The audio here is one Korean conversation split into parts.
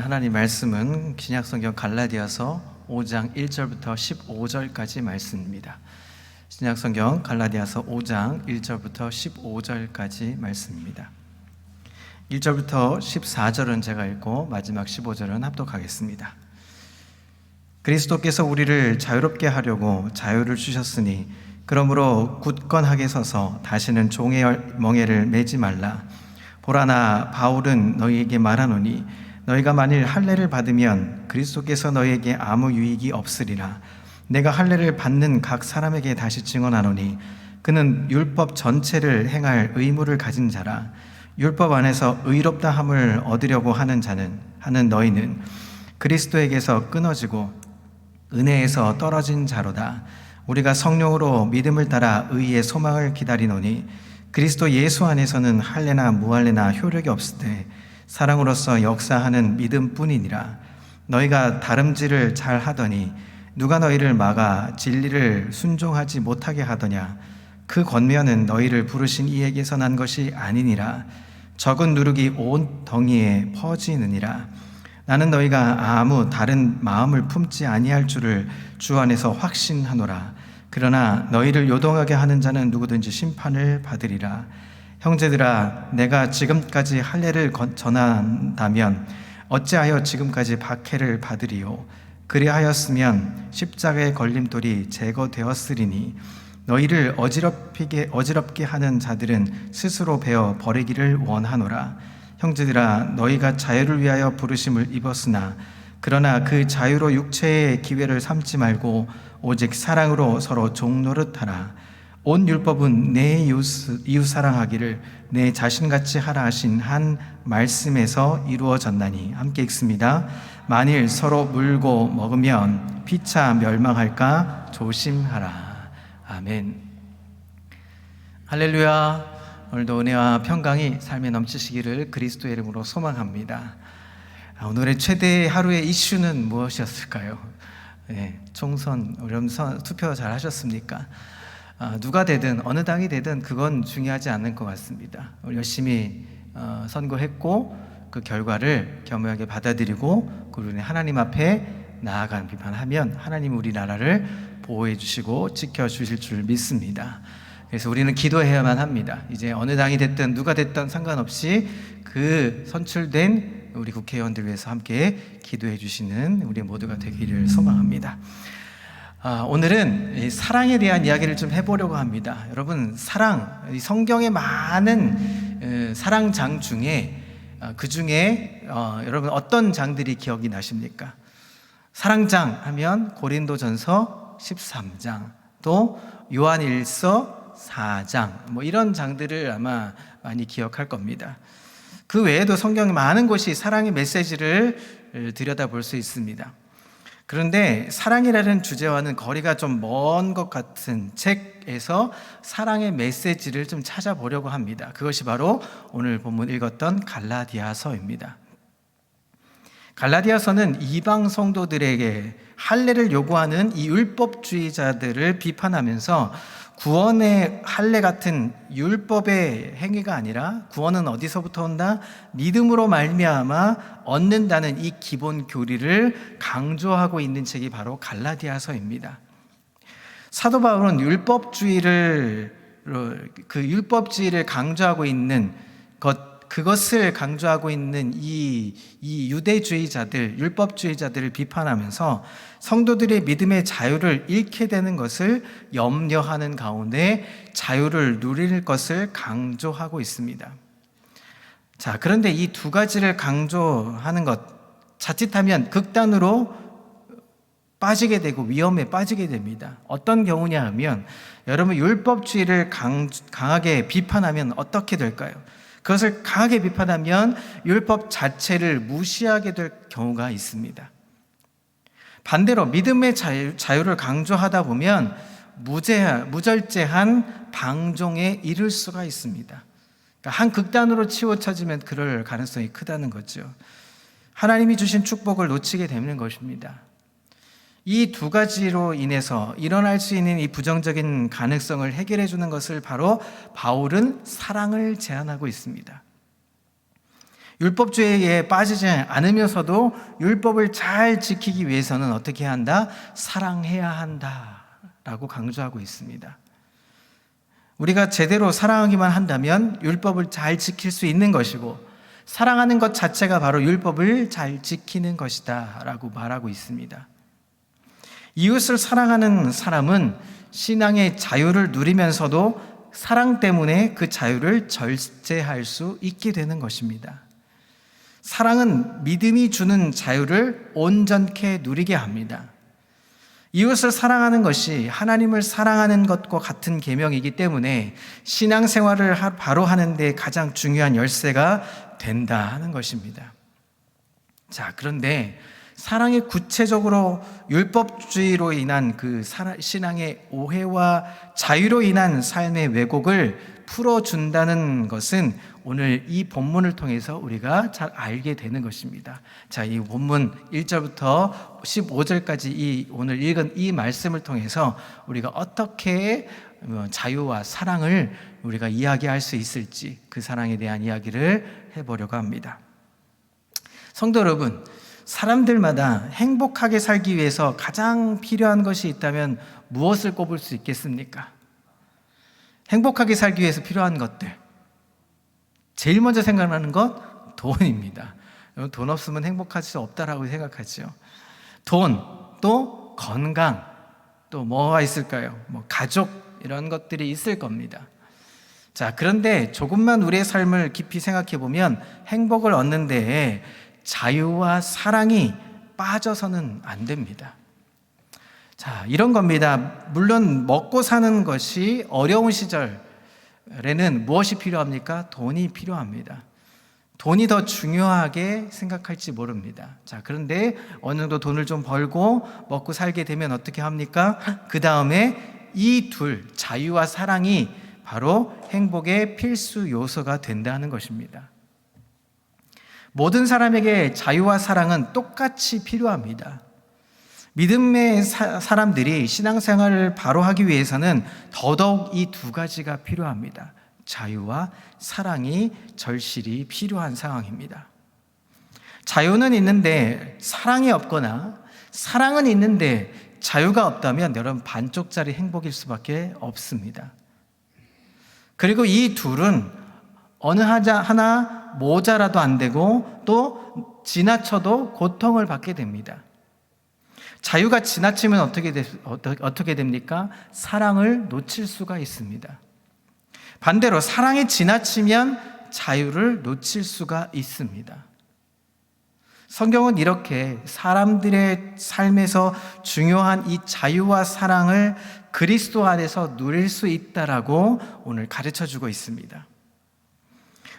하나님 말씀은 신약성경 갈라디아서 5장 1절부터 15절까지 말씀입니다. 신약성경 갈라디아서 5장 1절부터 15절까지 말씀입니다. 1절부터 14절은 제가 읽고 마지막 15절은 합독하겠습니다. 그리스도께서 우리를 자유롭게 하려고 자유를 주셨으니 그러므로 굳건하게 서서 다시는 종의 멍에를 매지 말라. 보라, 나 바울은 너희에게 말하노니 너희가 만일 할례를 받으면 그리스도께서 너희에게 아무 유익이 없으리라. 내가 할례를 받는 각 사람에게 다시 증언하노니 그는 율법 전체를 행할 의무를 가진 자라. 율법 안에서 의롭다 함을 얻으려고 하는 너희는 그리스도에게서 끊어지고 은혜에서 떨어진 자로다. 우리가 성령으로 믿음을 따라 의의 소망을 기다리노니 그리스도 예수 안에서는 할례나 무할례나 효력이 없으되 사랑으로서 역사하는 믿음뿐이니라. 너희가 다름질을 잘 하더니 누가 너희를 막아 진리를 순종하지 못하게 하더냐. 그 권면은 너희를 부르신 이에게서 난 것이 아니니라. 적은 누룩이 온 덩이에 퍼지느니라. 나는 너희가 아무 다른 마음을 품지 아니할 줄을 주 안에서 확신하노라. 그러나 너희를 요동하게 하는 자는 누구든지 심판을 받으리라. 형제들아, 내가 지금까지 할례를 전한다면 어찌하여 지금까지 박해를 받으리요? 그리하였으면 십자가의 걸림돌이 제거되었으리니 너희를 어지럽게 하는 자들은 스스로 베어 버리기를 원하노라. 형제들아, 너희가 자유를 위하여 부르심을 입었으나 그러나 그 자유로 육체의 기회를 삼지 말고 오직 사랑으로 서로 종노릇하라. 온 율법은 내 이웃 사랑하기를 내 자신같이 하라 하신 한 말씀에서 이루어졌나니. 함께 읽습니다. 만일 서로 물고 먹으면 피차 멸망할까 조심하라. 아멘. 할렐루야. 오늘도 은혜와 평강이 삶에 넘치시기를 그리스도의 이름으로 소망합니다. 오늘의 최대 하루의 이슈는 무엇이었을까요? 총선, 여러분 투표 잘 하셨습니까? 누가 되든 어느 당이 되든 그건 중요하지 않을 것 같습니다. 우리 열심히 선거했고 그 결과를 겸허하게 받아들이고 그리고 하나님 앞에 나아가는 비판하면 하나님 우리나라를 보호해 주시고 지켜주실 줄 믿습니다. 그래서 우리는 기도해야만 합니다. 이제 어느 당이 됐든 누가 됐든 상관없이 그 선출된 우리 국회의원들 위해서 함께 기도해 주시는 우리 모두가 되기를 소망합니다. 오늘은 사랑에 대한 이야기를 좀 해보려고 합니다. 여러분, 사랑, 성경의 많은 사랑장 중에 그 중에 여러분 어떤 장들이 기억이 나십니까? 사랑장 하면 고린도전서 13장, 또 요한일서 4장, 뭐 이런 장들을 아마 많이 기억할 겁니다. 그 외에도 성경에 많은 곳이 사랑의 메시지를 들여다볼 수 있습니다. 그런데 사랑이라는 주제와는 거리가 좀 먼 것 같은 책에서 사랑의 메시지를 좀 찾아보려고 합니다. 그것이 바로 오늘 본문 읽었던 갈라디아서입니다. 갈라디아서는 이방 성도들에게 할례를 요구하는 이 율법주의자들을 비판하면서 구원의 할례 같은 율법의 행위가 아니라 구원은 어디서부터 온다? 믿음으로 말미암아 얻는다는 이 기본 교리를 강조하고 있는 책이 바로 갈라디아서입니다. 사도 바울은 율법주의를 강조하고 있는 그것을 강조하고 있는 이 유대주의자들, 율법주의자들을 비판하면서 성도들의 믿음의 자유를 잃게 되는 것을 염려하는 가운데 자유를 누릴 것을 강조하고 있습니다. 자, 그런데 이 두 가지를 강조하는 것, 자칫하면 극단으로 빠지게 되고 위험에 빠지게 됩니다. 어떤 경우냐 하면 여러분, 율법주의를 강하게 비판하면 어떻게 될까요? 그것을 강하게 비판하면 율법 자체를 무시하게 될 경우가 있습니다. 반대로 믿음의 자유를 강조하다 보면 무절제한 방종에 이를 수가 있습니다. 그러니까 한 극단으로 치우쳐지면 그럴 가능성이 크다는 거죠. 하나님이 주신 축복을 놓치게 되는 것입니다. 이 두 가지로 인해서 일어날 수 있는 이 부정적인 가능성을 해결해 주는 것을 바로 바울은 사랑을 제안하고 있습니다. 율법주의에 빠지지 않으면서도 율법을 잘 지키기 위해서는 어떻게 한다? 사랑해야 한다라고 강조하고 있습니다. 우리가 제대로 사랑하기만 한다면 율법을 잘 지킬 수 있는 것이고, 사랑하는 것 자체가 바로 율법을 잘 지키는 것이다 라고 말하고 있습니다. 이웃을 사랑하는 사람은 신앙의 자유를 누리면서도 사랑 때문에 그 자유를 절제할 수 있게 되는 것입니다. 사랑은 믿음이 주는 자유를 온전케 누리게 합니다. 이웃을 사랑하는 것이 하나님을 사랑하는 것과 같은 계명이기 때문에 신앙생활을 바로 하는 데 가장 중요한 열쇠가 된다 하는 것입니다. 자, 그런데 사랑이 구체적으로 율법주의로 인한 그 신앙의 오해와 자유로 인한 삶의 왜곡을 풀어준다는 것은 오늘 이 본문을 통해서 우리가 잘 알게 되는 것입니다. 자, 이 본문 1절부터 15절까지 오늘 읽은 이 말씀을 통해서 우리가 어떻게 자유와 사랑을 우리가 이야기할 수 있을지, 그 사랑에 대한 이야기를 해보려고 합니다. 성도 여러분, 사람들마다 행복하게 살기 위해서 가장 필요한 것이 있다면 무엇을 꼽을 수 있겠습니까? 행복하게 살기 위해서 필요한 것들, 제일 먼저 생각나는 것 돈입니다. 돈 없으면 행복할 수 없다라고 생각하죠. 돈, 또 건강, 또 뭐가 있을까요? 가족, 이런 것들이 있을 겁니다. 자, 그런데 조금만 우리의 삶을 깊이 생각해 보면 행복을 얻는 데에 자유와 사랑이 빠져서는 안 됩니다. 자, 이런 겁니다. 물론 먹고 사는 것이 어려운 시절에는 무엇이 필요합니까? 돈이 필요합니다. 돈이 더 중요하게 생각할지 모릅니다. 자, 그런데 어느 정도 돈을 좀 벌고 먹고 살게 되면 어떻게 합니까? 그 다음에 이 둘, 자유와 사랑이 바로 행복의 필수 요소가 된다는 것입니다. 모든 사람에게 자유와 사랑은 똑같이 필요합니다. 믿음의 사람들이 신앙생활을 바로 하기 위해서는 더더욱 이 두 가지가 필요합니다. 자유와 사랑이 절실히 필요한 상황입니다. 자유는 있는데 사랑이 없거나 사랑은 있는데 자유가 없다면 여러분 반쪽짜리 행복일 수밖에 없습니다. 그리고 이 둘은 어느 하나 모자라도 안 되고 또 지나쳐도 고통을 받게 됩니다. 자유가 지나치면 어떻게 됩니까? 사랑을 놓칠 수가 있습니다. 반대로 사랑이 지나치면 자유를 놓칠 수가 있습니다. 성경은 이렇게 사람들의 삶에서 중요한 이 자유와 사랑을 그리스도 안에서 누릴 수 있다라고 오늘 가르쳐주고 있습니다.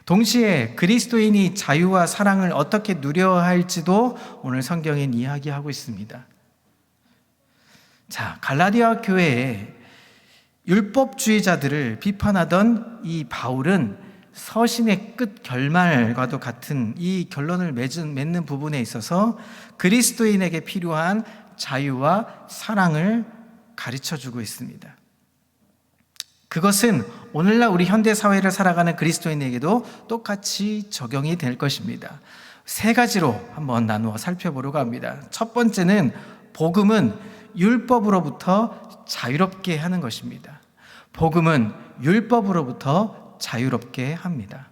동시에 그리스도인이 자유와 사랑을 어떻게 누려야 할지도 오늘 성경은 이야기하고 있습니다. 자, 갈라디아 교회에 율법주의자들을 비판하던 이 바울은 서신의 끝 결말과도 같은 이 결론을 맺는 부분에 있어서 그리스도인에게 필요한 자유와 사랑을 가르쳐주고 있습니다. 그것은 오늘날 우리 현대사회를 살아가는 그리스도인에게도 똑같이 적용이 될 것입니다. 세 가지로 한번 나누어 살펴보려고 합니다. 첫 번째는 복음은 율법으로부터 자유롭게 하는 것입니다. 복음은 율법으로부터 자유롭게 합니다.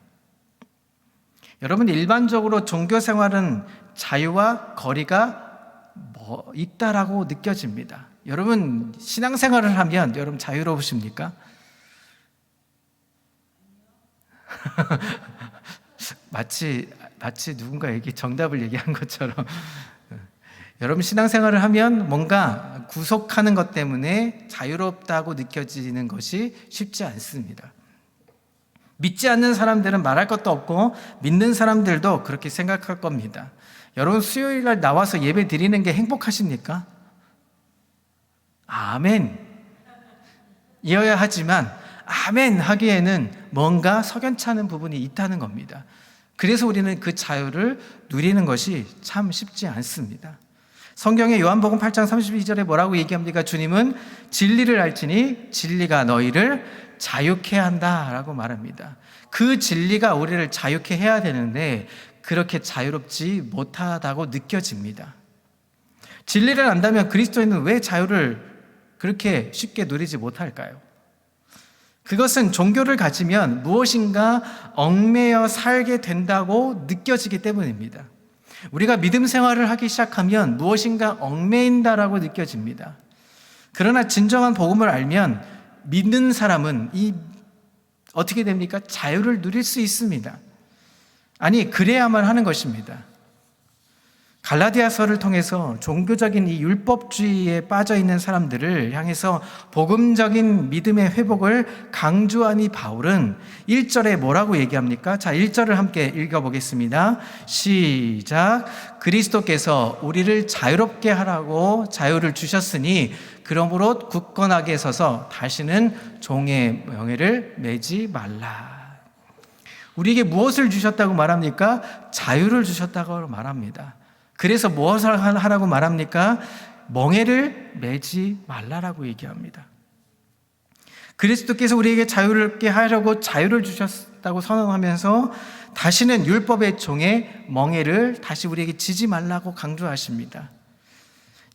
여러분, 일반적으로 종교생활은 자유와 거리가 있다라고 느껴집니다. 여러분, 신앙생활을 하면 여러분 자유로우십니까? 마치 누군가에게 정답을 얘기한 것처럼 여러분, 신앙생활을 하면 뭔가 구속하는 것 때문에 자유롭다고 느껴지는 것이 쉽지 않습니다. 믿지 않는 사람들은 말할 것도 없고 믿는 사람들도 그렇게 생각할 겁니다. 여러분, 수요일 날 나와서 예배 드리는 게 행복하십니까? 아멘 이어야 하지만 아멘 하기에는 뭔가 석연찮은 부분이 있다는 겁니다. 그래서 우리는 그 자유를 누리는 것이 참 쉽지 않습니다. 성경의 요한복음 8장 32절에 뭐라고 얘기합니까? 주님은 진리를 알지니 진리가 너희를 자유케 한다라고 말합니다. 그 진리가 우리를 자유케 해야 되는데 그렇게 자유롭지 못하다고 느껴집니다. 진리를 안다면 그리스도인은 왜 자유를 그렇게 쉽게 누리지 못할까요? 그것은 종교를 가지면 무엇인가 얽매여 살게 된다고 느껴지기 때문입니다. 우리가 믿음 생활을 하기 시작하면 무엇인가 얽매인다라고 느껴집니다. 그러나 진정한 복음을 알면 믿는 사람은 어떻게 됩니까? 자유를 누릴 수 있습니다. 아니, 그래야만 하는 것입니다. 갈라디아서를 통해서 종교적인 이 율법주의에 빠져 있는 사람들을 향해서 복음적인 믿음의 회복을 강조한 이 바울은 1절에 뭐라고 얘기합니까? 자, 1절을 함께 읽어보겠습니다. 시작. 그리스도께서 우리를 자유롭게 하라고 자유를 주셨으니 그러므로 굳건하게 서서 다시는 종의 명예를 매지 말라. 우리에게 무엇을 주셨다고 말합니까? 자유를 주셨다고 말합니다. 그래서 무엇을 하라고 말합니까? 멍에를 매지 말라라고 얘기합니다. 그리스도께서 우리에게 자유롭게 하려고 자유를 주셨다고 선언하면서 다시는 율법의 종의 멍에를 다시 우리에게 지지 말라고 강조하십니다.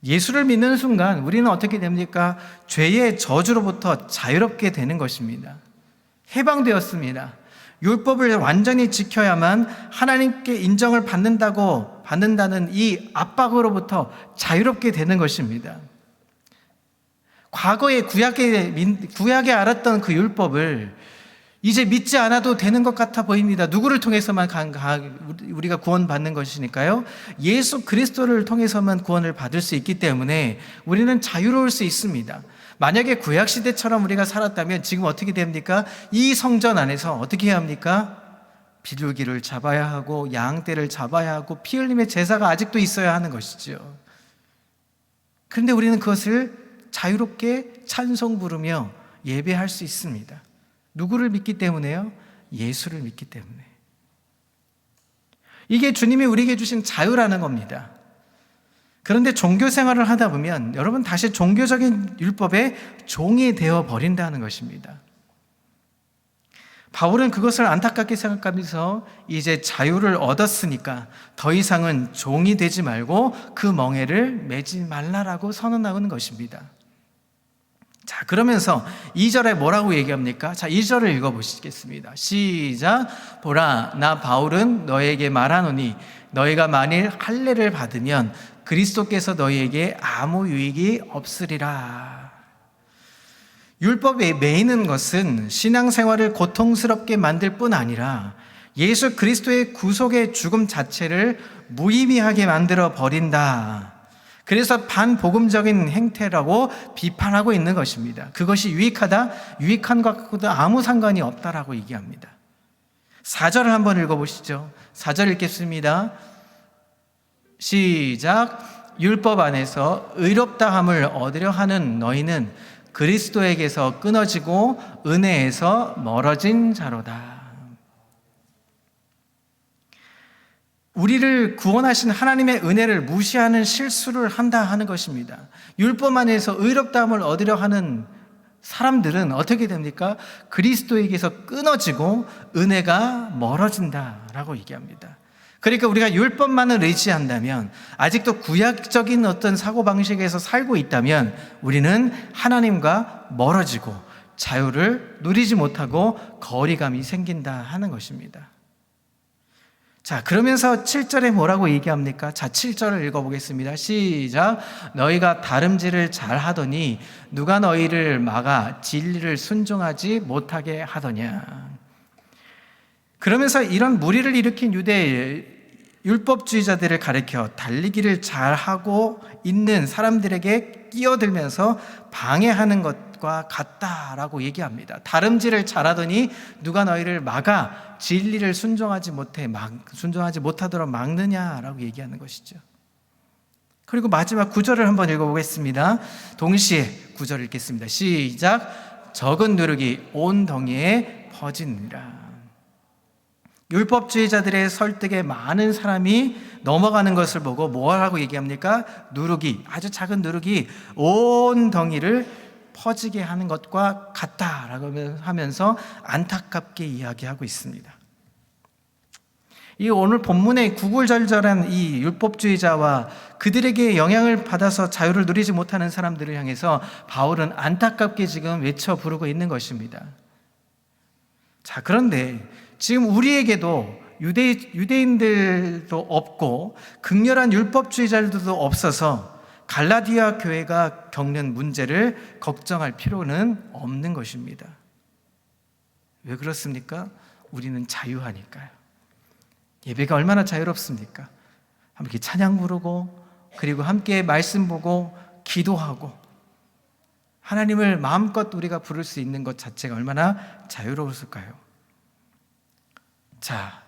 예수를 믿는 순간 우리는 어떻게 됩니까? 죄의 저주로부터 자유롭게 되는 것입니다. 해방되었습니다. 율법을 완전히 지켜야만 하나님께 인정을 받는다는 이 압박으로부터 자유롭게 되는 것입니다. 과거에 구약에 알았던 그 율법을 이제 믿지 않아도 되는 것 같아 보입니다. 누구를 통해서만 우리가 구원받는 것이니까요. 예수 그리스도를 통해서만 구원을 받을 수 있기 때문에 우리는 자유로울 수 있습니다. 만약에 구약시대처럼 우리가 살았다면 지금 어떻게 됩니까? 이 성전 안에서 어떻게 해야 합니까? 비둘기를 잡아야 하고 양떼를 잡아야 하고 피 흘림의 제사가 아직도 있어야 하는 것이죠. 그런데 우리는 그것을 자유롭게 찬송 부르며 예배할 수 있습니다. 누구를 믿기 때문에요? 예수를 믿기 때문에. 이게 주님이 우리에게 주신 자유라는 겁니다. 그런데 종교 생활을 하다 보면 여러분 다시 종교적인 율법의 종이 되어 버린다는 것입니다. 바울은 그것을 안타깝게 생각하면서 이제 자유를 얻었으니까 더 이상은 종이 되지 말고 그 멍에를 매지 말라라고 선언하는 것입니다. 자, 그러면서 2절에 뭐라고 얘기합니까? 자, 2절을 읽어보시겠습니다. 시작. 보라, 나 바울은 너에게 말하노니 너희가 만일 할례를 받으면 그리스도께서 너희에게 아무 유익이 없으리라. 율법에 매이는 것은 신앙생활을 고통스럽게 만들 뿐 아니라 예수 그리스도의 구속의 죽음 자체를 무의미하게 만들어 버린다. 그래서 반복음적인 행태라고 비판하고 있는 것입니다. 그것이 유익하다? 유익한 것과도 아무 상관이 없다라고 얘기합니다. 4절을 한번 읽어보시죠. 4절 읽겠습니다. 시작. 율법 안에서 의롭다함을 얻으려 하는 너희는 그리스도에게서 끊어지고 은혜에서 멀어진 자로다. 우리를 구원하신 하나님의 은혜를 무시하는 실수를 한다 하는 것입니다. 율법 안에서 의롭다함을 얻으려 하는 사람들은 어떻게 됩니까? 그리스도에게서 끊어지고 은혜가 멀어진다라고 얘기합니다. 그러니까 우리가 율법만을 의지한다면, 아직도 구약적인 어떤 사고방식에서 살고 있다면 우리는 하나님과 멀어지고 자유를 누리지 못하고 거리감이 생긴다 하는 것입니다. 자, 그러면서 7절에 뭐라고 얘기합니까? 자, 7절을 읽어보겠습니다. 시작. 너희가 다름질을 잘 하더니 누가 너희를 막아 진리를 순종하지 못하게 하더냐. 그러면서 이런 무리를 일으킨 유대 율법주의자들을 가리켜 달리기를 잘하고 있는 사람들에게 끼어들면서 방해하는 것과 같다라고 얘기합니다. 다름질을 잘하더니 누가 너희를 막아 진리를 순종하지 못하도록 막느냐라고 얘기하는 것이죠. 그리고 마지막 9절을 한번 읽어보겠습니다. 동시에 9절 읽겠습니다. 시작. 적은 누룩이 온 덩이에 퍼지느니라. 율법주의자들의 설득에 많은 사람이 넘어가는 것을 보고 뭐라고 얘기합니까? 누룩이, 아주 작은 누룩이 온 덩이를 퍼지게 하는 것과 같다라고 하면서 안타깝게 이야기하고 있습니다. 이 오늘 본문의 구구절절한 이 율법주의자와 그들에게 영향을 받아서 자유를 누리지 못하는 사람들을 향해서 바울은 안타깝게 지금 외쳐 부르고 있는 것입니다. 자, 그런데 지금 우리에게도 유대인들도 없고 극렬한 율법주의자들도 없어서 갈라디아 교회가 겪는 문제를 걱정할 필요는 없는 것입니다. 왜 그렇습니까? 우리는 자유하니까요. 예배가 얼마나 자유롭습니까? 함께 찬양 부르고, 그리고 함께 말씀 보고 기도하고, 하나님을 마음껏 우리가 부를 수 있는 것 자체가 얼마나 자유로웠을까요? 자,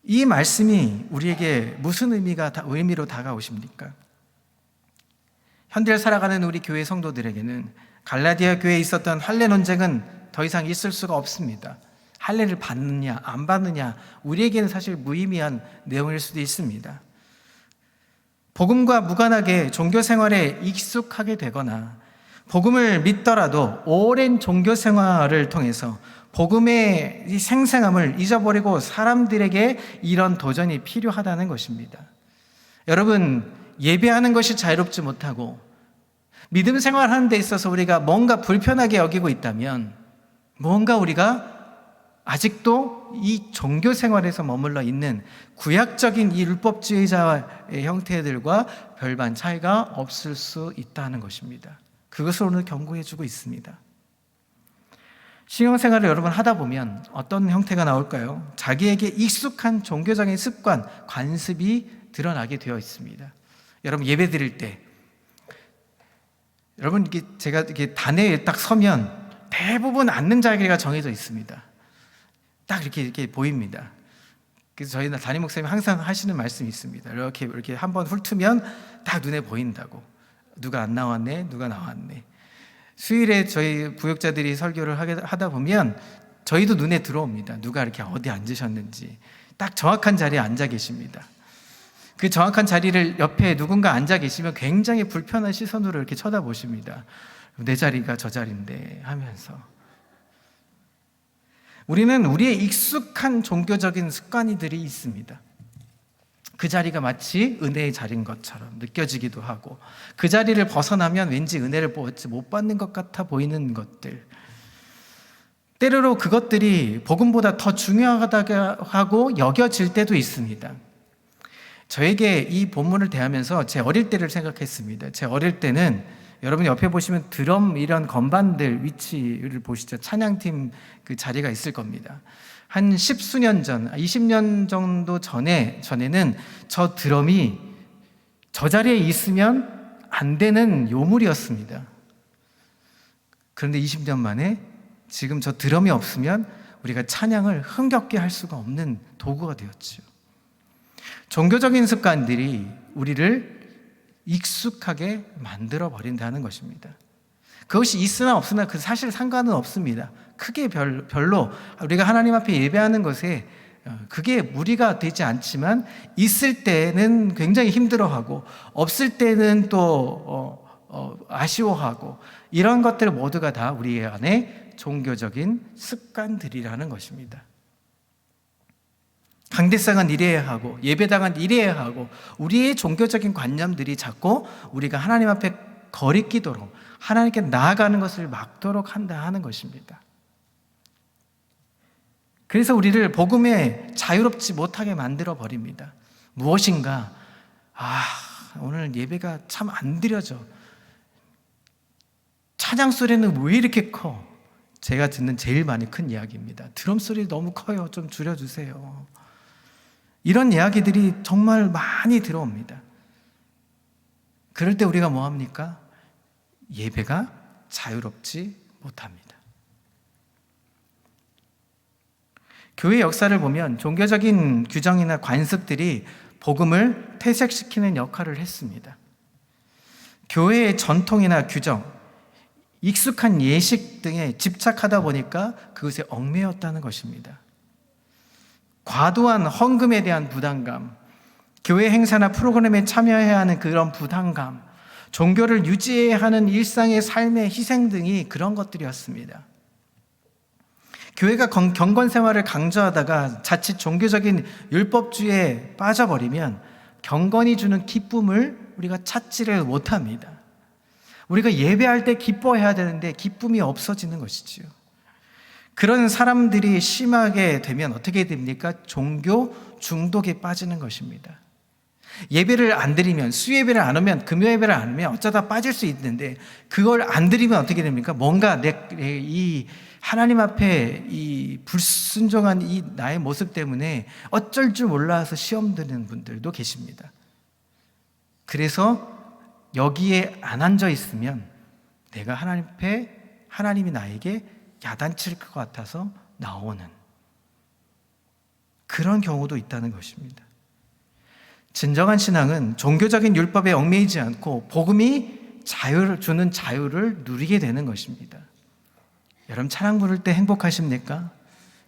이 말씀이 우리에게 무슨 의미로 다가오십니까? 현대를 살아가는 우리 교회 성도들에게는 갈라디아 교회에 있었던 할례 논쟁은 더 이상 있을 수가 없습니다. 할례를 받느냐 안 받느냐, 우리에게는 사실 무의미한 내용일 수도 있습니다. 복음과 무관하게 종교 생활에 익숙하게 되거나 복음을 믿더라도 오랜 종교 생활을 통해서 복음의 이 생생함을 잊어버리고 사람들에게 이런 도전이 필요하다는 것입니다. 여러분, 예배하는 것이 자유롭지 못하고 믿음 생활하는 데 있어서 우리가 뭔가 불편하게 여기고 있다면, 뭔가 우리가 아직도 이 종교 생활에서 머물러 있는 구약적인 이 율법주의자의 형태들과 별반 차이가 없을 수 있다는 것입니다. 그것을 오늘 경고해 주고 있습니다. 신앙생활을 여러분 하다 보면 어떤 형태가 나올까요? 자기에게 익숙한 종교적인 습관, 관습이 드러나게 되어 있습니다. 여러분, 예배 드릴 때 여러분, 제가 이렇게 단회에 딱 서면 대부분 앉는 자리가 정해져 있습니다. 딱 이렇게 보입니다. 그래서 저희 담임 목사님이 항상 하시는 말씀이 있습니다. 이렇게 한번 훑으면 딱 눈에 보인다고. 누가 안 나왔네, 누가 나왔네. 수요일에 저희 부역자들이 설교를 하다 보면 저희도 눈에 들어옵니다. 누가 이렇게 어디 앉으셨는지. 딱 정확한 자리에 앉아 계십니다. 그 정확한 자리를 옆에 누군가 앉아 계시면 굉장히 불편한 시선으로 이렇게 쳐다보십니다. 내 자리가 저 자리인데 하면서. 우리는 우리의 익숙한 종교적인 습관들이 있습니다. 그 자리가 마치 은혜의 자리인 것처럼 느껴지기도 하고, 그 자리를 벗어나면 왠지 은혜를 못 받는 것 같아 보이는 것들, 때로는 그것들이 복음보다 더 중요하다고 하고 여겨질 때도 있습니다. 저에게 이 본문을 대하면서 제 어릴 때를 생각했습니다. 제 어릴 때는 여러분 옆에 보시면 드럼 이런 건반들 위치를 보시죠. 찬양팀 그 자리가 있을 겁니다. 한 10수년 전, 20년 정도 전에는 저 드럼이 저 자리에 있으면 안 되는 요물이었습니다. 그런데 20년 만에 지금 저 드럼이 없으면 우리가 찬양을 흥겹게 할 수가 없는 도구가 되었죠. 종교적인 습관들이 우리를 익숙하게 만들어 버린다는 것입니다. 그것이 있으나 없으나 그 사실 상관은 없습니다. 크게 별로 우리가 하나님 앞에 예배하는 것에 그게 무리가 되지 않지만, 있을 때는 굉장히 힘들어하고 없을 때는 또 아쉬워하고, 이런 것들 모두가 다 우리 안에 종교적인 습관들이라는 것입니다. 강대상은 이래야 하고 예배당은 이래야 하고, 우리의 종교적인 관념들이 자꾸 우리가 하나님 앞에 거리끼도록, 하나님께 나아가는 것을 막도록 한다 하는 것입니다. 그래서 우리를 복음에 자유롭지 못하게 만들어 버립니다. 무엇인가, 오늘 예배가 참 안 드려져, 찬양 소리는 왜 이렇게 커? 제가 듣는 제일 많이 큰 이야기입니다. 드럼 소리 너무 커요, 좀 줄여주세요. 이런 이야기들이 정말 많이 들어옵니다. 그럴 때 우리가 뭐 합니까? 예배가 자유롭지 못합니다. 교회 역사를 보면 종교적인 규정이나 관습들이 복음을 퇴색시키는 역할을 했습니다. 교회의 전통이나 규정, 익숙한 예식 등에 집착하다 보니까 그것에 얽매였다는 것입니다. 과도한 헌금에 대한 부담감, 교회 행사나 프로그램에 참여해야 하는 그런 부담감, 종교를 유지해야 하는 일상의 삶의 희생 등이 그런 것들이었습니다. 교회가 경건 생활을 강조하다가 자칫 종교적인 율법주의에 빠져버리면 경건이 주는 기쁨을 우리가 찾지를 못합니다. 우리가 예배할 때 기뻐해야 되는데 기쁨이 없어지는 것이지요. 그런 사람들이 심하게 되면 어떻게 됩니까? 종교 중독에 빠지는 것입니다. 예배를 안 드리면, 수예배를 안 하면, 금요예배를 안 하면 어쩌다 빠질 수 있는데 그걸 안 드리면 어떻게 됩니까? 뭔가 이 하나님 앞에 이 불순종한 이 나의 모습 때문에 어쩔 줄 몰라서 시험 드는 분들도 계십니다. 그래서 여기에 안 앉아 있으면 내가 하나님 앞에 하나님이 나에게 야단칠 것 같아서 나오는 그런 경우도 있다는 것입니다. 진정한 신앙은 종교적인 율법에 얽매이지 않고 복음이 자유를 주는 자유를 누리게 되는 것입니다. 여러분 찬양 부를 때 행복하십니까?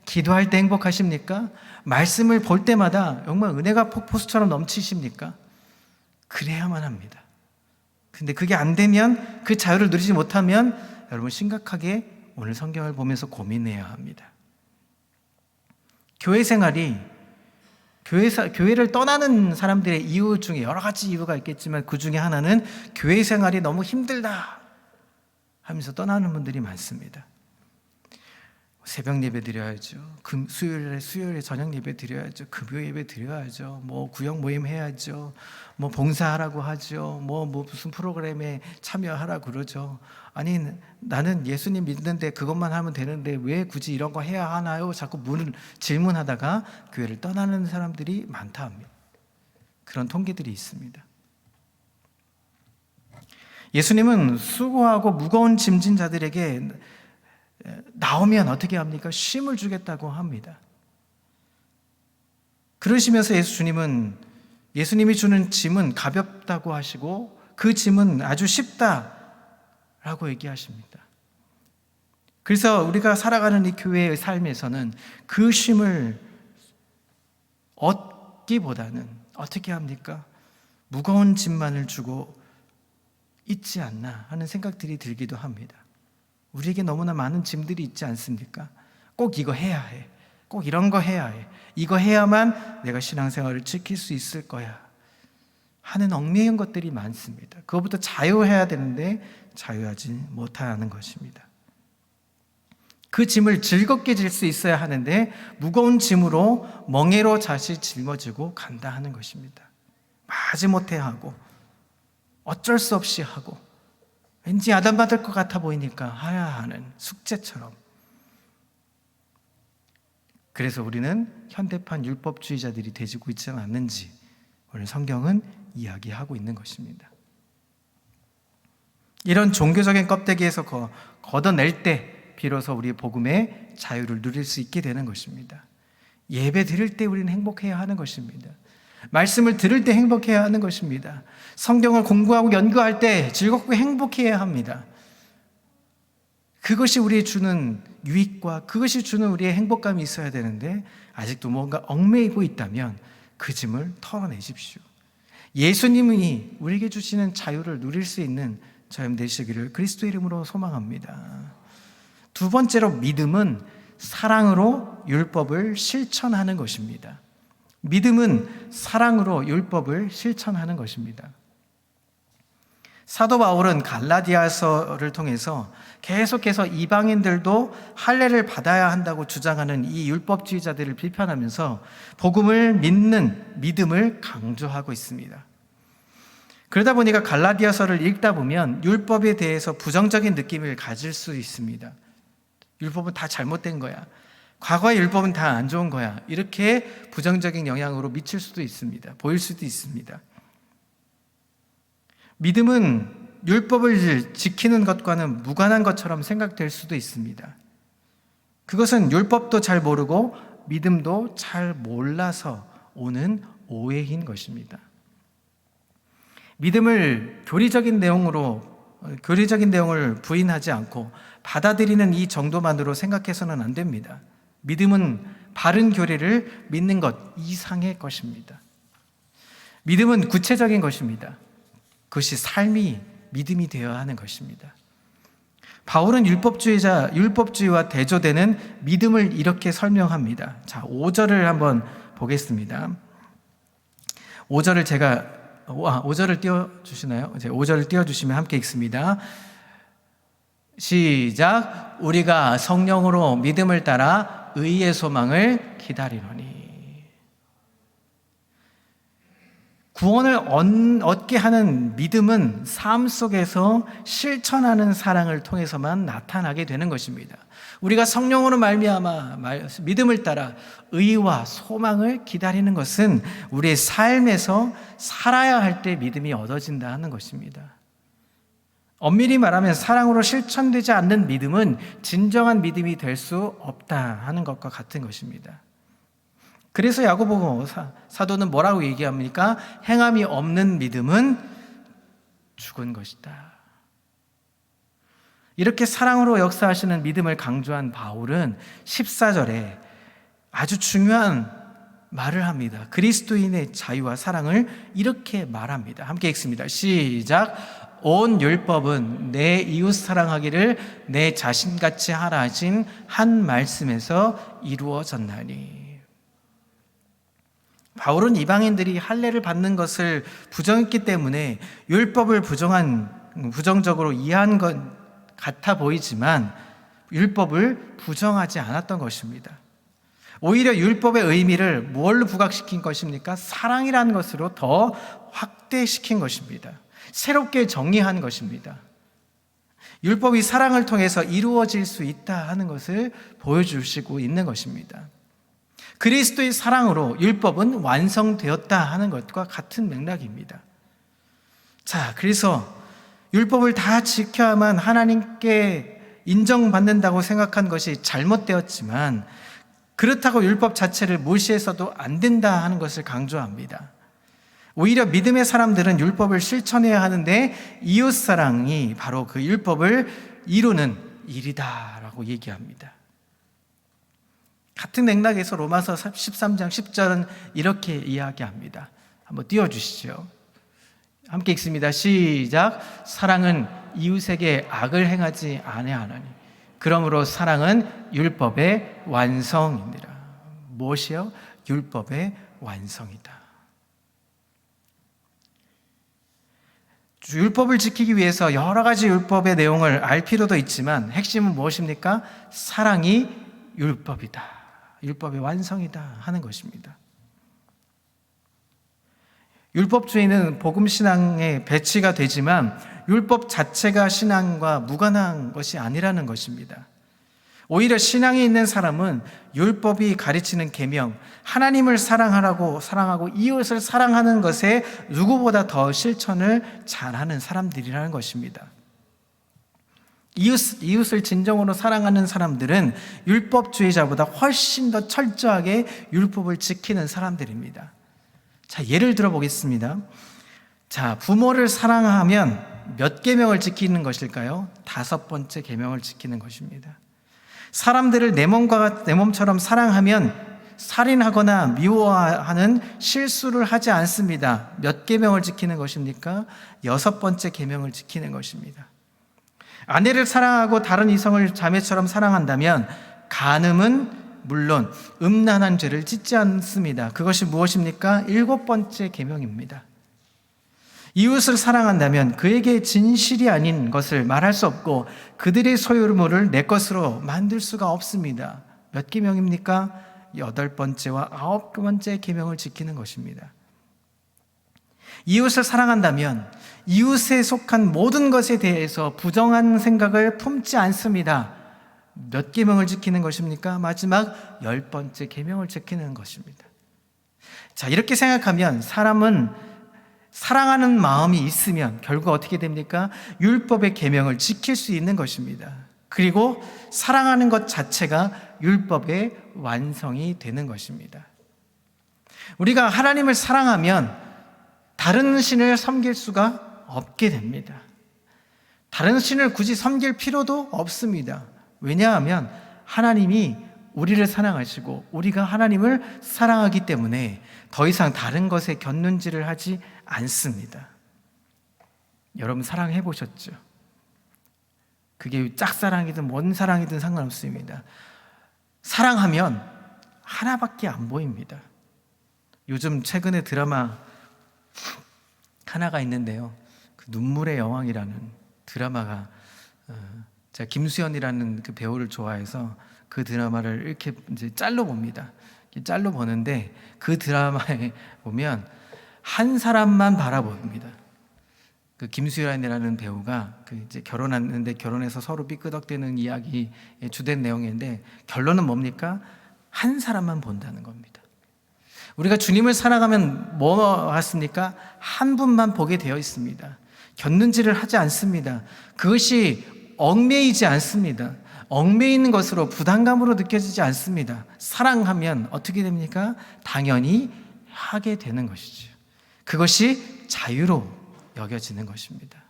기도할 때 행복하십니까? 말씀을 볼 때마다 정말 은혜가 폭포수처럼 넘치십니까? 그래야만 합니다. 근데 그게 안 되면, 그 자유를 누리지 못하면 여러분 심각하게 오늘 성경을 보면서 고민해야 합니다. 교회 생활이 교회를 떠나는 사람들의 이유 중에 여러 가지 이유가 있겠지만 그 중에 하나는 교회 생활이 너무 힘들다 하면서 떠나는 분들이 많습니다. 새벽 예배 드려야죠. 수요일에 저녁 예배 드려야죠. 금요 예배 드려야죠. 구역 모임 해야죠. 봉사하라고 하죠. 무슨 프로그램에 참여하라고 그러죠. 아니 나는 예수님 믿는데 그것만 하면 되는데 왜 굳이 이런 거 해야 하나요? 자꾸 질문하다가 교회를 떠나는 사람들이 많다 합니다. 그런 통계들이 있습니다. 예수님은 수고하고 무거운 짐진 자들에게 나오면 어떻게 합니까? 쉼을 주겠다고 합니다. 그러시면서 예수님이 주는 짐은 가볍다고 하시고 그 짐은 아주 쉽다라고 얘기하십니다. 그래서 우리가 살아가는 이 교회의 삶에서는 그 쉼을 얻기보다는 어떻게 합니까? 무거운 짐만을 주고 있지 않나 하는 생각들이 들기도 합니다. 우리에게 너무나 많은 짐들이 있지 않습니까? 꼭 이거 해야 해. 꼭 이런 거 해야 해. 이거 해야만 내가 신앙생활을 지킬 수 있을 거야 하는 얽매인 것들이 많습니다. 그것부터 자유해야 되는데 자유하지 못하는 것입니다. 그 짐을 즐겁게 질 수 있어야 하는데 무거운 짐으로 멍에로 다시 짊어지고 간다 하는 것입니다. 마지못해 하고 어쩔 수 없이 하고 왠지 야단받을 것 같아 보이니까 해야 하는 숙제처럼. 그래서 우리는 현대판 율법주의자들이 되지고 있지는 않는지 오늘 성경은 이야기하고 있는 것입니다. 이런 종교적인 껍데기에서 걷어낼 때 비로소 우리의 복음의 자유를 누릴 수 있게 되는 것입니다. 예배 드릴 때 우리는 행복해야 하는 것입니다. 말씀을 들을 때 행복해야 하는 것입니다. 성경을 공부하고 연구할 때 즐겁고 행복해야 합니다. 그것이 우리의 주는 유익과 그것이 주는 우리의 행복감이 있어야 되는데 아직도 뭔가 얽매이고 있다면 그 짐을 털어내십시오. 예수님이 우리에게 주시는 자유를 누릴 수 있는 저희 되시기를 그리스도 이름으로 소망합니다. 두 번째로 믿음은 사랑으로 율법을 실천하는 것입니다. 믿음은 사랑으로 율법을 실천하는 것입니다. 사도 바울은 갈라디아서를 통해서 계속해서 이방인들도 할례를 받아야 한다고 주장하는 이 율법주의자들을 비판하면서 복음을 믿는 믿음을 강조하고 있습니다. 그러다 보니까 갈라디아서를 읽다 보면 율법에 대해서 부정적인 느낌을 가질 수 있습니다. 율법은 다 잘못된 거야. 과거의 율법은 다 안 좋은 거야. 이렇게 부정적인 영향으로 미칠 수도 있습니다. 보일 수도 있습니다. 믿음은 율법을 지키는 것과는 무관한 것처럼 생각될 수도 있습니다. 그것은 율법도 잘 모르고 믿음도 잘 몰라서 오는 오해인 것입니다. 믿음을 교리적인 내용을 부인하지 않고 받아들이는 이 정도만으로 생각해서는 안 됩니다. 믿음은 바른 교리를 믿는 것 이상의 것입니다. 믿음은 구체적인 것입니다. 그것이 삶이 믿음이 되어야 하는 것입니다. 바울은 율법주의와 대조되는 믿음을 이렇게 설명합니다. 자, 5절을 한번 보겠습니다. 5절을 띄워주시나요? 5절을 띄워주시면 함께 읽습니다. 시작. 우리가 성령으로 믿음을 따라 의의 소망을 기다리노니. 구원을 얻게 하는 믿음은 삶 속에서 실천하는 사랑을 통해서만 나타나게 되는 것입니다. 우리가 성령으로 말미암아 믿음을 따라 의와 소망을 기다리는 것은 우리의 삶에서 살아야 할 때 믿음이 얻어진다 하는 것입니다. 엄밀히 말하면 사랑으로 실천되지 않는 믿음은 진정한 믿음이 될 수 없다 하는 것과 같은 것입니다. 그래서 야고보 사도는 뭐라고 얘기합니까? 행함이 없는 믿음은 죽은 것이다. 이렇게 사랑으로 역사하시는 믿음을 강조한 바울은 14절에 아주 중요한 말을 합니다. 그리스도인의 자유와 사랑을 이렇게 말합니다. 함께 읽습니다. 시작. 온 율법은 내 이웃 사랑하기를 내 자신같이 하라 하신 한 말씀에서 이루어졌나니. 바울은 이방인들이 할례를 받는 것을 부정했기 때문에 율법을 부정적으로 이해한 것 같아 보이지만 율법을 부정하지 않았던 것입니다. 오히려 율법의 의미를 무엇로 부각시킨 것입니까? 사랑이라는 것으로 더 확대시킨 것입니다. 새롭게 정의한 것입니다. 율법이 사랑을 통해서 이루어질 수 있다 하는 것을 보여주시고 있는 것입니다. 그리스도의 사랑으로 율법은 완성되었다 하는 것과 같은 맥락입니다. 자, 그래서 율법을 다 지켜야만 하나님께 인정받는다고 생각한 것이 잘못되었지만 그렇다고 율법 자체를 무시해서도 안 된다 하는 것을 강조합니다. 오히려 믿음의 사람들은 율법을 실천해야 하는데 이웃사랑이 바로 그 율법을 이루는 일이다라고 얘기합니다. 같은 맥락에서 로마서 13장 10절은 이렇게 이야기합니다. 한번 띄워주시죠. 함께 읽습니다. 시작. 사랑은 이웃에게 악을 행하지 아니하나니 그러므로 사랑은 율법의 완성이니라. 무엇이요? 율법의 완성이다. 율법을 지키기 위해서 여러 가지 율법의 내용을 알 필요도 있지만 핵심은 무엇입니까? 사랑이 율법이다. 율법의 완성이다 하는 것입니다. 율법주의는 복음신앙에 배치가 되지만 율법 자체가 신앙과 무관한 것이 아니라는 것입니다. 오히려 신앙에 있는 사람은 율법이 가르치는 계명, 하나님을 사랑하고 이웃을 사랑하는 것에 누구보다 더 실천을 잘하는 사람들이라는 것입니다. 이웃을 진정으로 사랑하는 사람들은 율법주의자보다 훨씬 더 철저하게 율법을 지키는 사람들입니다. 자, 예를 들어 보겠습니다. 자, 부모를 사랑하면 몇 계명을 지키는 것일까요? 5번째 계명을 지키는 것입니다. 사람들을 내 몸처럼 사랑하면 살인하거나 미워하는 실수를 하지 않습니다. 몇 계명을 지키는 것입니까? 6번째 계명을 지키는 것입니다. 아내를 사랑하고 다른 이성을 자매처럼 사랑한다면 간음은 물론 음란한 죄를 짓지 않습니다. 그것이 무엇입니까? 7번째 계명입니다. 이웃을 사랑한다면 그에게 진실이 아닌 것을 말할 수 없고 그들의 소유물을 내 것으로 만들 수가 없습니다. 몇 계명입니까? 8번째와 9번째 계명을 지키는 것입니다. 이웃을 사랑한다면 이웃에 속한 모든 것에 대해서 부정한 생각을 품지 않습니다. 몇 계명을 지키는 것입니까? 마지막 10번째 계명을 지키는 것입니다. 자, 이렇게 생각하면 사람은 사랑하는 마음이 있으면 결국 어떻게 됩니까? 율법의 계명을 지킬 수 있는 것입니다. 그리고 사랑하는 것 자체가 율법의 완성이 되는 것입니다. 우리가 하나님을 사랑하면 다른 신을 섬길 수가 없게 됩니다. 다른 신을 굳이 섬길 필요도 없습니다. 왜냐하면 하나님이 우리를 사랑하시고 우리가 하나님을 사랑하기 때문에 더 이상 다른 것에 곁눈질을 하지 않습니다. 여러분 사랑해 보셨죠? 그게 짝사랑이든 뭔 사랑이든 상관없습니다. 사랑하면 하나밖에 안 보입니다. 요즘 최근에 드라마 하나가 있는데요. 그 눈물의 여왕이라는 드라마가 제가 김수현이라는 그 배우를 좋아해서 그 드라마를 이렇게 이제 짤로 봅니다. 짤로 보는데 그 드라마에 보면 한 사람만 바라봅니다. 그 김수현이라는 배우가 그 이제 결혼했는데 결혼해서 서로 삐끄덕대는 이야기의 주된 내용인데 결론은 뭡니까? 한 사람만 본다는 겁니다. 우리가 주님을 사랑하면 뭐 하십니까? 한 분만 보게 되어 있습니다. 곁눈질을 하지 않습니다. 그것이 얽매이지 않습니다. 얽매이는 것으로 부담감으로 느껴지지 않습니다. 사랑하면 어떻게 됩니까? 당연히 하게 되는 것이죠. 그것이 자유로 여겨지는 것입니다.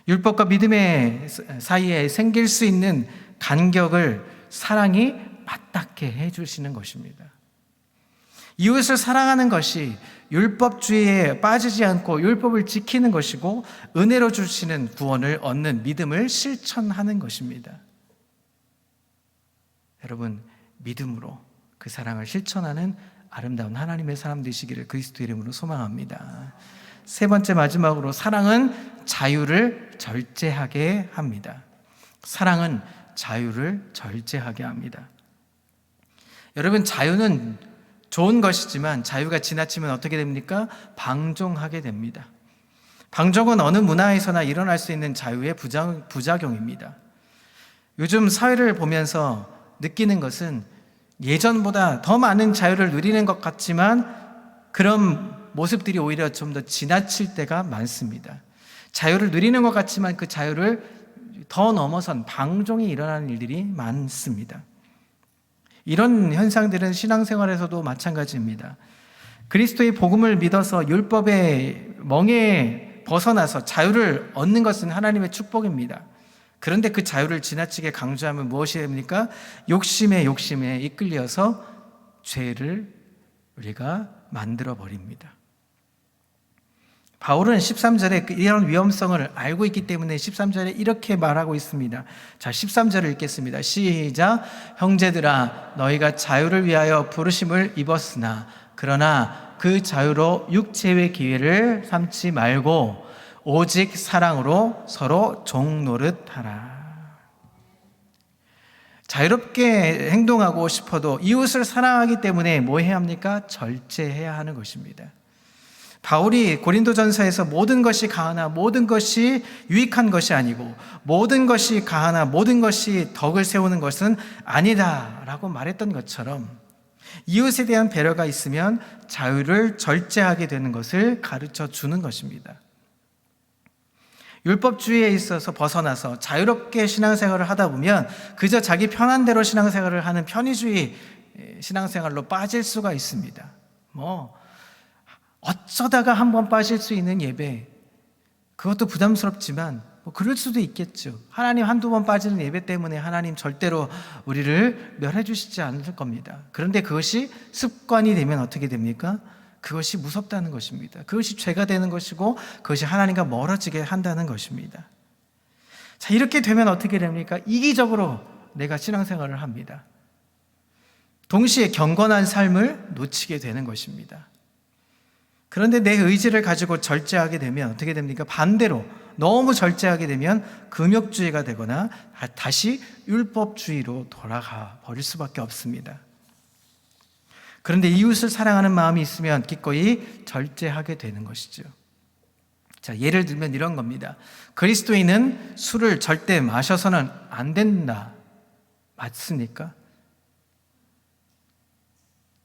율법과 믿음의 사이에 생길 수 있는 간격을 사랑이 맞닿게 해주시는 것입니다. 이웃을 사랑하는 것이 율법주의에 빠지지 않고 율법을 지키는 것이고 은혜로 주시는 구원을 얻는 믿음을 실천하는 것입니다. 여러분, 믿음으로 그 사랑을 실천하는 아름다운 하나님의 사람 되시기를 그리스도 이름으로 소망합니다. 세 번째, 마지막으로 사랑은 자유를 절제하게 합니다. 사랑은 자유를 절제하게 합니다. 여러분, 자유는 좋은 것이지만 자유가 지나치면 어떻게 됩니까? 방종하게 됩니다. 방종은 어느 문화에서나 일어날 수 있는 자유의 부작용입니다. 요즘 사회를 보면서 느끼는 것은 예전보다 더 많은 자유를 누리는 것 같지만 그런 모습들이 오히려 좀 더 지나칠 때가 많습니다. 자유를 누리는 것 같지만 그 자유를 더 넘어선 방종이 일어나는 일들이 많습니다. 이런 현상들은 신앙생활에서도 마찬가지입니다. 그리스도의 복음을 믿어서 율법의 멍에 벗어나서 자유를 얻는 것은 하나님의 축복입니다. 그런데 그 자유를 지나치게 강조하면 무엇이 됩니까? 욕심에 이끌려서 죄를 우리가 만들어 버립니다. 바울은 13절에 이런 위험성을 알고 있기 때문에 13절에 이렇게 말하고 있습니다. 자, 13절을 읽겠습니다. 시작. 형제들아, 너희가 자유를 위하여 부르심을 입었으나 그러나 그 자유로 육체의 기회를 삼지 말고 오직 사랑으로 서로 종노릇하라. 자유롭게 행동하고 싶어도 이웃을 사랑하기 때문에 뭐 해야 합니까? 절제해야 하는 것입니다. 바울이 고린도전서에서 모든 것이 가하나 모든 것이 유익한 것이 아니고 모든 것이 가하나 모든 것이 덕을 세우는 것은 아니다라고 말했던 것처럼 이웃에 대한 배려가 있으면 자유를 절제하게 되는 것을 가르쳐 주는 것입니다. 율법주의에 있어서 벗어나서 자유롭게 신앙생활을 하다 보면 그저 자기 편한 대로 신앙생활을 하는 편의주의 신앙생활로 빠질 수가 있습니다. 어쩌다가 한번 빠질 수 있는 예배, 그것도 부담스럽지만 그럴 수도 있겠죠. 하나님 한두 번 빠지는 예배 때문에 하나님 절대로 우리를 멸해 주시지 않을 겁니다. 그런데 그것이 습관이 되면 어떻게 됩니까? 그것이 무섭다는 것입니다. 그것이 죄가 되는 것이고 그것이 하나님과 멀어지게 한다는 것입니다. 자, 이렇게 되면 어떻게 됩니까? 이기적으로 내가 신앙생활을 합니다. 동시에 경건한 삶을 놓치게 되는 것입니다. 그런데 내 의지를 가지고 절제하게 되면 어떻게 됩니까? 반대로 너무 절제하게 되면 금욕주의가 되거나 다시 율법주의로 돌아가 버릴 수밖에 없습니다. 그런데 이웃을 사랑하는 마음이 있으면 기꺼이 절제하게 되는 것이죠. 자, 예를 들면 이런 겁니다. 그리스도인은 술을 절대 마셔서는 안 된다. 맞습니까?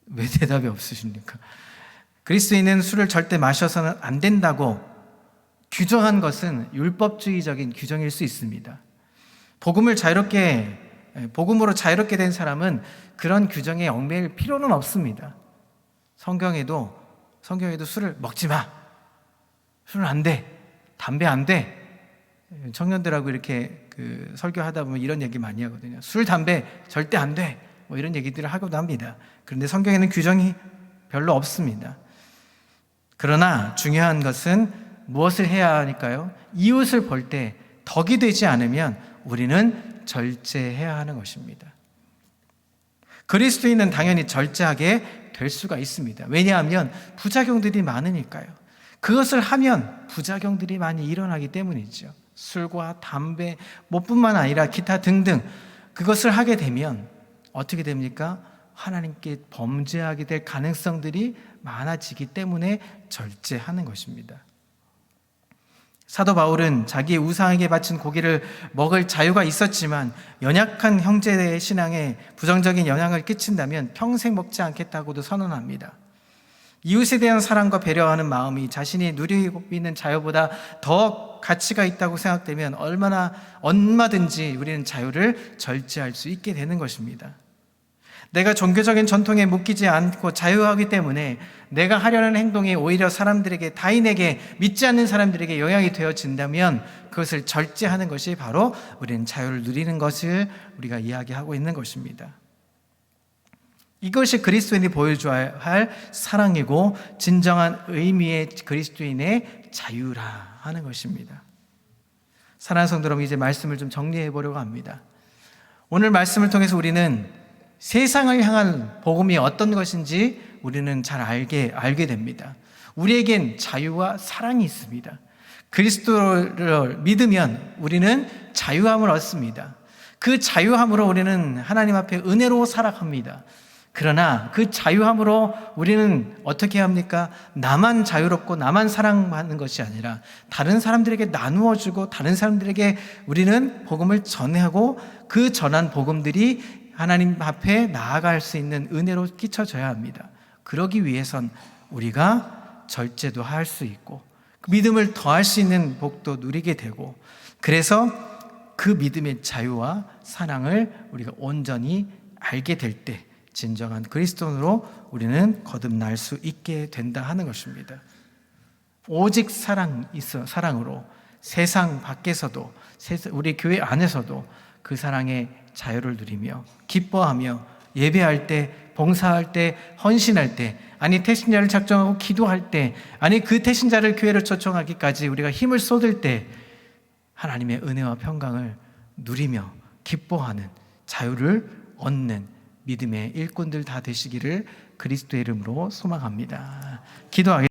왜 대답이 없으십니까? 그리스도인은 술을 절대 마셔서는 안 된다고 규정한 것은 율법주의적인 규정일 수 있습니다. 복음으로 자유롭게 된 사람은 그런 규정에 얽매일 필요는 없습니다. 성경에도 술을 먹지 마, 술은 안 돼, 담배 안 돼. 청년들하고 이렇게 설교하다 보면 이런 얘기 많이 하거든요. 술, 담배 절대 안 돼, 이런 얘기들을 하고도 합니다. 그런데 성경에는 규정이 별로 없습니다. 그러나 중요한 것은 무엇을 해야 하니까요? 이웃을 볼 때 덕이 되지 않으면 우리는 절제해야 하는 것입니다. 그리스도인은 당연히 절제하게 될 수가 있습니다. 왜냐하면 부작용들이 많으니까요. 그것을 하면 부작용들이 많이 일어나기 때문이죠. 술과 담배, 뿐만 아니라 기타 등등 그것을 하게 되면 어떻게 됩니까? 하나님께 범죄하게 될 가능성들이 많아지기 때문에 절제하는 것입니다. 사도 바울은 자기의 우상에게 바친 고기를 먹을 자유가 있었지만 연약한 형제의 신앙에 부정적인 영향을 끼친다면 평생 먹지 않겠다고도 선언합니다. 이웃에 대한 사랑과 배려하는 마음이 자신이 누리고 있는 자유보다 더 가치가 있다고 생각되면 얼마든지 우리는 자유를 절제할 수 있게 되는 것입니다. 내가 종교적인 전통에 묶이지 않고 자유하기 때문에 내가 하려는 행동이 오히려 사람들에게, 타인에게, 믿지 않는 사람들에게 영향이 되어진다면 그것을 절제하는 것이 바로 우리는 자유를 누리는 것을 우리가 이야기하고 있는 것입니다. 이것이 그리스도인이 보여줘야 할 사랑이고 진정한 의미의 그리스도인의 자유라 하는 것입니다. 사랑하는 성도 여러분, 이제 말씀을 좀 정리해 보려고 합니다. 오늘 말씀을 통해서 우리는 세상을 향한 복음이 어떤 것인지 우리는 잘 알게 됩니다. 우리에겐 자유와 사랑이 있습니다. 그리스도를 믿으면 우리는 자유함을 얻습니다. 그 자유함으로 우리는 하나님 앞에 은혜로 살아갑니다. 그러나 그 자유함으로 우리는 어떻게 합니까? 나만 자유롭고 나만 사랑받는 것이 아니라 다른 사람들에게 나누어주고 다른 사람들에게 우리는 복음을 전하고 그 전한 복음들이 하나님 앞에 나아갈 수 있는 은혜로 끼쳐져야 합니다. 그러기 위해선 우리가 절제도 할 수 있고 그 믿음을 더할 수 있는 복도 누리게 되고, 그래서 그 믿음의 자유와 사랑을 우리가 온전히 알게 될 때 진정한 그리스도인으로 우리는 거듭날 수 있게 된다 하는 것입니다. 오직 사랑으로 세상 밖에서도 우리 교회 안에서도 그 사랑의 자유를 누리며 기뻐하며 예배할 때, 봉사할 때, 헌신할 때, 아니 태신자를 작정하고 기도할 때, 아니 그 태신자를 교회로 초청하기까지 우리가 힘을 쏟을 때 하나님의 은혜와 평강을 누리며 기뻐하는 자유를 얻는 믿음의 일꾼들 다 되시기를 그리스도의 이름으로 소망합니다. 기도하겠습니다.